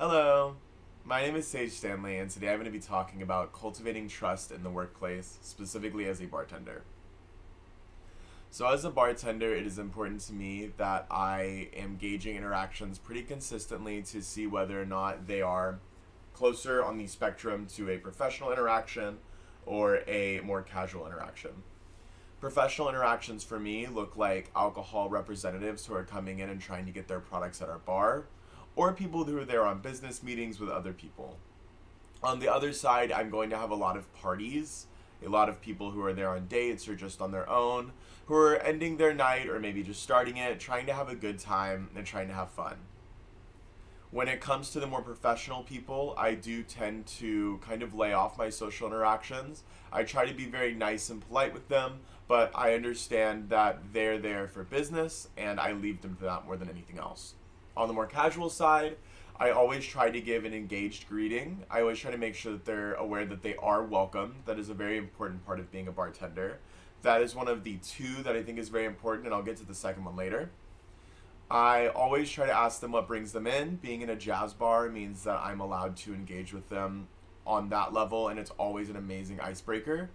Hello, my name is Sage Stanley, and today I'm going to be talking about cultivating trust in the workplace, specifically as a bartender. So, as a bartender, it is important to me that I am gauging interactions pretty consistently to see whether or not they are closer on the spectrum to a professional interaction or a more casual interaction. Professional interactions for me look like alcohol representatives who are coming in and trying to get their products at our bar, or people who are there on business meetings with other people. On the other side, I'm going to have a lot of parties, a lot of people who are there on dates or just on their own, who are ending their night or maybe just starting it, trying to have a good time and trying to have fun. When it comes to the more professional people, I do tend to kind of lay off my social interactions. I try to be very nice and polite with them, but I understand that they're there for business and I leave them to that more than anything else. On the more casual side, I always try to give an engaged greeting. I always try to make sure that they're aware that they are welcome. That is a very important part of being a bartender. That is one of the two that I think is very important, and I'll get to the second one later. I always try to ask them what brings them in. Being in a jazz bar means that I'm allowed to engage with them on that level, and it's always an amazing icebreaker.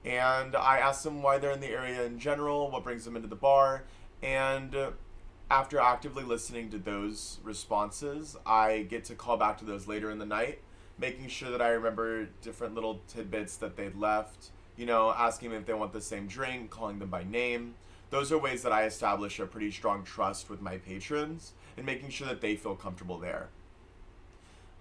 And I ask them why they're in the area in general, what brings them into the bar, and after actively listening to those responses, I get to call back to those later in the night, making sure that I remember different little tidbits that they'd left, asking them if they want the same drink, calling them by name. Those are ways that I establish a pretty strong trust with my patrons and making sure that they feel comfortable there.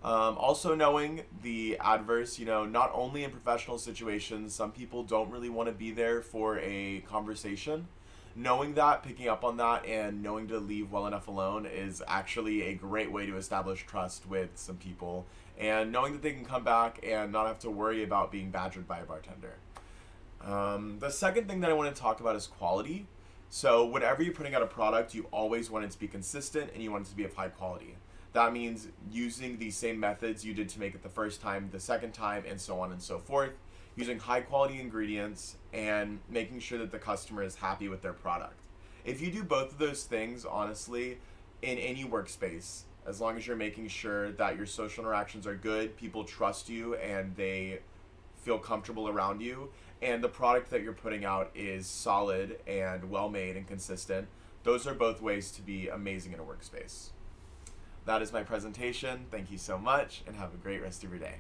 Also, knowing the adverse, not only in professional situations, some people don't really want to be there for a conversation. Knowing that, picking up on that, and knowing to leave well enough alone is actually a great way to establish trust with some people. And knowing that they can come back and not have to worry about being badgered by a bartender. The second thing that I want to talk about is quality. So, whenever you're putting out a product, you always want it to be consistent and you want it to be of high quality. That means using the same methods you did to make it the first time, the second time, and so on and so forth. Using high quality ingredients and making sure that the customer is happy with their product. If you do both of those things, honestly, in any workspace, as long as you're making sure that your social interactions are good, people trust you, and they feel comfortable around you, and the product that you're putting out is solid and well made and consistent, those are both ways to be amazing in a workspace. That is my presentation. Thank you so much, and have a great rest of your day.